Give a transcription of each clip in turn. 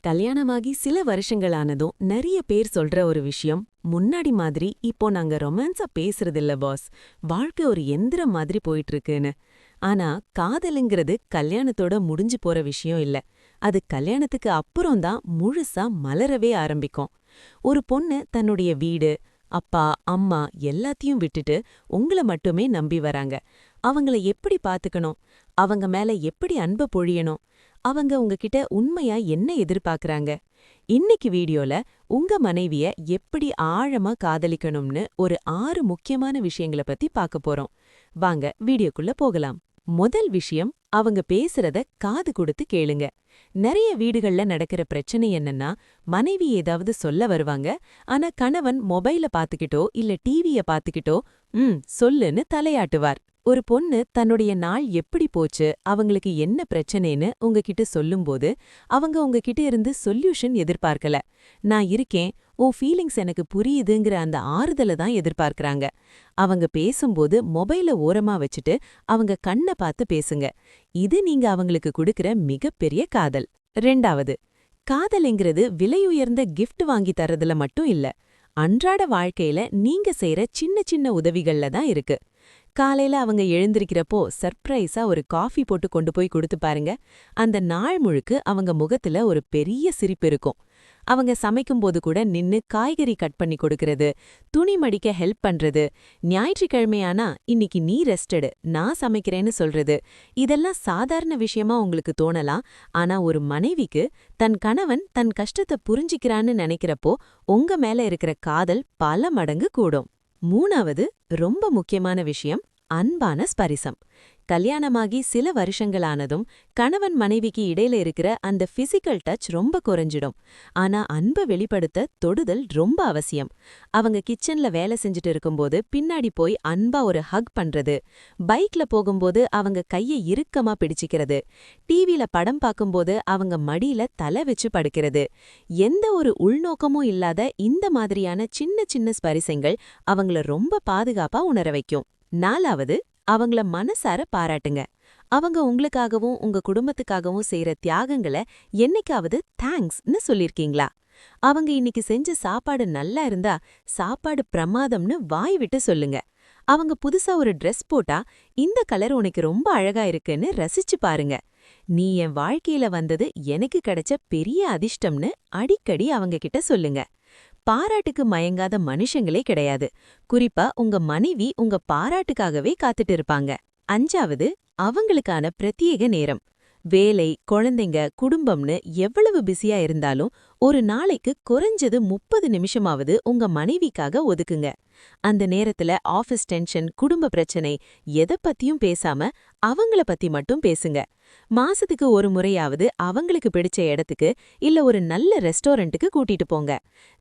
கல்யாணமாகி சில வருஷங்களானதும் நிறைய பேர் சொல்ற ஒரு விஷயம், முன்னாடி மாதிரி இப்போ நாங்க ரொமான்ஸா பேசுறதில்ல பாஸ், வாழ்க்கை ஒரு எந்திரம் மாதிரி போயிட்டு இருக்குன்னு. ஆனா காதலுங்கிறது கல்யாணத்தோட முடிஞ்சு போற விஷயம் இல்ல. அது கல்யாணத்துக்கு அப்புறம் தான் முழுசா மலரவே ஆரம்பிக்கும். ஒரு பொண்ணு தன்னுடைய வீடு, அப்பா, அம்மா எல்லாத்தையும் விட்டுட்டு உங்கள மட்டுமே நம்பி வராங்க. அவங்கள எப்படி பாத்துக்கணும், அவங்க மேல எப்படி அன்ப பொழியணும், அவங்க உங்ககிட்ட உண்மையா என்ன எதிர்பார்க்கறாங்க. இன்னைக்கு வீடியோல உங்க மனைவிய எப்படி ஆழமா காதலிக்கணும்னு ஒரு 6 முக்கியமான விஷயங்கள பத்தி பார்க்க போறோம். வாங்க வீடியோக்குள்ள போகலாம். முதல் விஷயம், அவங்க பேசுறத காது கொடுத்து கேளுங்க. நிறைய வீடுகள்ல நடக்கிற பிரச்சனை என்னன்னா, மனைவி ஏதாவது சொல்ல வருவாங்க, ஆனா கணவன் மொபைல பாத்துக்கிட்டோ இல்ல டிவிய பாத்துக்கிட்டோ சொல்லுன்னு தலையாட்டுவார். ஒரு பொண்ணு தன்னுடைய நாள் எப்படி போச்சு, அவங்களுக்கு என்ன பிரச்சனைன்னு உங்ககிட்ட சொல்லும்போது அவங்க உங்ககிட்ட இருந்து சொல்யூஷன் எதிர்பார்க்கல. நான் இருக்கேன், உன் ஃபீலிங்ஸ் எனக்கு புரியுதுங்கிற அந்த ஆறுதல தான் எதிர்பார்க்கறாங்க. அவங்க பேசும்போது மொபைல ஓரமா வச்சுட்டு அவங்க கண்ண பார்த்து பேசுங்க. இது நீங்க அவங்களுக்கு கொடுக்கிற மிகப்பெரிய காதல். ரெண்டாவது, காதல்ங்கிறது விலையுயர்ந்த கிஃப்ட் வாங்கி தரதுல மட்டும் இல்ல, அன்றாட வாழ்க்கையில நீங்க செய்யற சின்ன சின்ன உதவிகள்ல தான் இருக்கு. காலையில அவங்க எழுந்திருக்கிறப்போ சர்ப்ரைஸா ஒரு காஃபி போட்டு கொண்டு போய் கொடுத்து பாருங்க. அந்த நாள் முழுக்க அவங்க முகத்துல ஒரு பெரிய சிரிப்பு இருக்கும். அவங்க சமைக்கும்போது கூட நின்னு காய்கறி கட் பண்ணி கொடுக்கறது, துணி மடிக்க ஹெல்ப் பண்றது, ஞாயிற்றுக்கிழமையானா இன்னைக்கு நீ ரெஸ்டடு, நான் சமைக்கிறேன்னு சொல்றது, இதெல்லாம் சாதாரண விஷயமா உங்களுக்கு தோணலாம். ஆனா ஒரு மனைவிக்கு தன் கணவன் தன் கஷ்டத்தை புரிஞ்சிக்கிறான்னு நினைக்கிறப்போ உங்க மேல இருக்கிற காதல் பல மடங்கு கூடும். மூணாவது, ரொம்ப முக்கியமான விஷயம், அன்பான ஸ்பரிசம். கல்யாணமாகி சில வருஷங்களானதும் கணவன் மனைவிக்கு இடையில இருக்கிற அந்த பிசிக்கல் டச் ரொம்ப குறைஞ்சிடும். ஆனா அன்பை வெளிப்படுத்த தொடுதல் ரொம்ப அவசியம். அவங்க கிச்சன்ல வேலை செஞ்சுட்டு இருக்கும்போது பின்னாடி போய் அன்பா ஒரு ஹக் பண்றது, பைக்ல போகும்போது அவங்க கையை இறுக்கமா பிடிச்சிக்கிறது, டிவில படம் பார்க்கும்போது அவங்க மடியில தலை வச்சு படுக்கிறது, எந்த ஒரு உள்நோக்கமும் இல்லாத இந்த மாதிரியான சின்ன சின்ன ஸ்பரிசங்கள் அவங்கள ரொம்ப பாதுகாப்பா உணர வைக்கும். நாலாவது, அவங்கள மனசார பாராட்டுங்க. அவங்க உங்களுக்காகவும் உங்க குடும்பத்துக்காகவும் செய்யற தியாகங்களை என்னைக்காவது தேங்க்ஸ்னு சொல்லிருக்கீங்களா? அவங்க இன்னைக்கு செஞ்ச சாப்பாடு நல்லா இருந்தா சாப்பாடு பிரமாதம்னு வாய் விட்டு சொல்லுங்க. அவங்க புதுசா ஒரு ட்ரெஸ் போட்டா இந்த கலர் உனக்கு ரொம்ப அழகா இருக்குன்னு ரசிச்சு பாருங்க. நீ என் வாழ்க்கையில வந்தது எனக்கு கிடைச்ச பெரிய அதிர்ஷ்டம்னு அடிக்கடி அவங்க கிட்ட சொல்லுங்க. பாராட்டுக்கு மயங்காத மனுஷங்களே கிடையாது. குறிப்பா உங்க மனைவி உங்க பாராட்டுக்காகவே காத்துட்டு இருப்பாங்க. அஞ்சாவது, அவங்களுக்கான பிரத்யேக நேரம். வேலை, குழந்தைங்க, குடும்பம்னு எவ்வளவு பிஸியா இருந்தாலும் ஒரு நாளைக்கு குறைஞ்சது 30 நிமிஷமாவது உங்க மனைவிக்காக ஒதுக்குங்க. அந்த நேரத்துல ஆபீஸ் டென்ஷன், குடும்ப பிரச்சனை எதை பத்தியும் பேசாம அவங்கள பத்தி மட்டும் பேசுங்க. மாசத்துக்கு ஒரு முறையாவது அவங்களுக்கு பிடிச்ச இடத்துக்கு இல்ல ஒரு நல்ல ரெஸ்டாரண்ட்டுக்கு கூட்டிட்டு போங்க.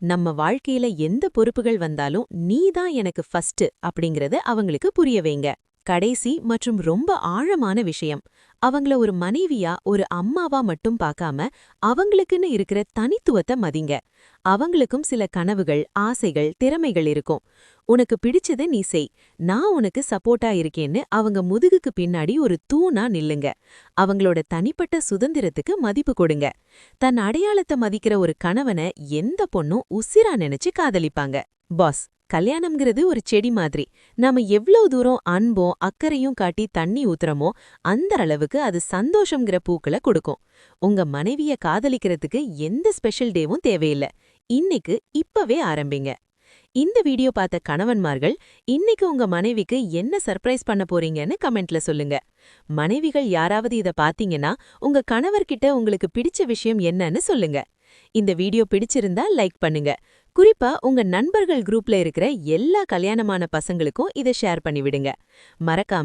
நம்ம வாழ்க்கையில எந்த பொறுப்புகள் வந்தாலும் நீதான் எனக்கு ஃபர்ஸ்ட் அப்படிங்கறது அவங்களுக்கு புரிய வைங்க. கடைசி மற்றும் ரொம்ப ஆழமான விஷயம், அவங்கள ஒரு மனைவியா ஒரு அம்மாவா மட்டும் பார்க்காம அவங்களுக்குன்னு இருக்கிற தனித்துவத்தை மதிங்க. அவங்களுக்கும் சில கனவுகள், ஆசைகள், திறமைகள் இருக்கும். உனக்கு பிடிச்சதை நீ செய், நான் உனக்கு சப்போர்ட்டா இருக்கேன்னு அவங்க முதுகுக்கு பின்னாடி ஒரு தூணா நில்லுங்க. அவங்களோட தனிப்பட்ட சுதந்திரத்துக்கு மதிப்பு கொடுங்க. தன் அடையாளத்தை மதிக்கிற ஒரு கணவனை எந்த பொண்ணும் உசிரா நினைச்சு காதலிப்பாங்க. பாஸ், கல்யாணம்ங்கிறது ஒரு செடி மாதிரி. நாம எவ்வளவு தூரம் அன்பும் அக்கறையும் காட்டி தண்ணி ஊத்துறமோ அந்த அளவுக்கு அது சந்தோஷம்ங்கிற பூக்களை கொடுக்கும். உங்க மனைவிய காதலிக்கிறதுக்கு எந்த ஸ்பெஷல் டேவும் தேவையில்ல. இன்னைக்கு இப்பவே ஆரம்பிங்க. இந்த வீடியோ பார்த்த கணவன்மார்கள் இன்னைக்கு உங்க மனைவிக்கு என்ன சர்ப்ரைஸ் பண்ண போறீங்கன்னு கமெண்ட்ல சொல்லுங்க. மனைவிகள் யாராவது இத பாத்தீங்கன்னா உங்க கணவர்கிட்ட உங்களுக்கு பிடிச்ச விஷயம் என்னன்னு சொல்லுங்க. இந்த வீடியோ பிடிச்சிருந்தா லைக் பண்ணுங்க. குறிப்பா உங்க நண்பர்கள் குரூப்ல இருக்கிற எல்லா கல்யாணமான பசங்களுக்கும் இதை ஷேர் பண்ணி விடுங்க. மறக்காம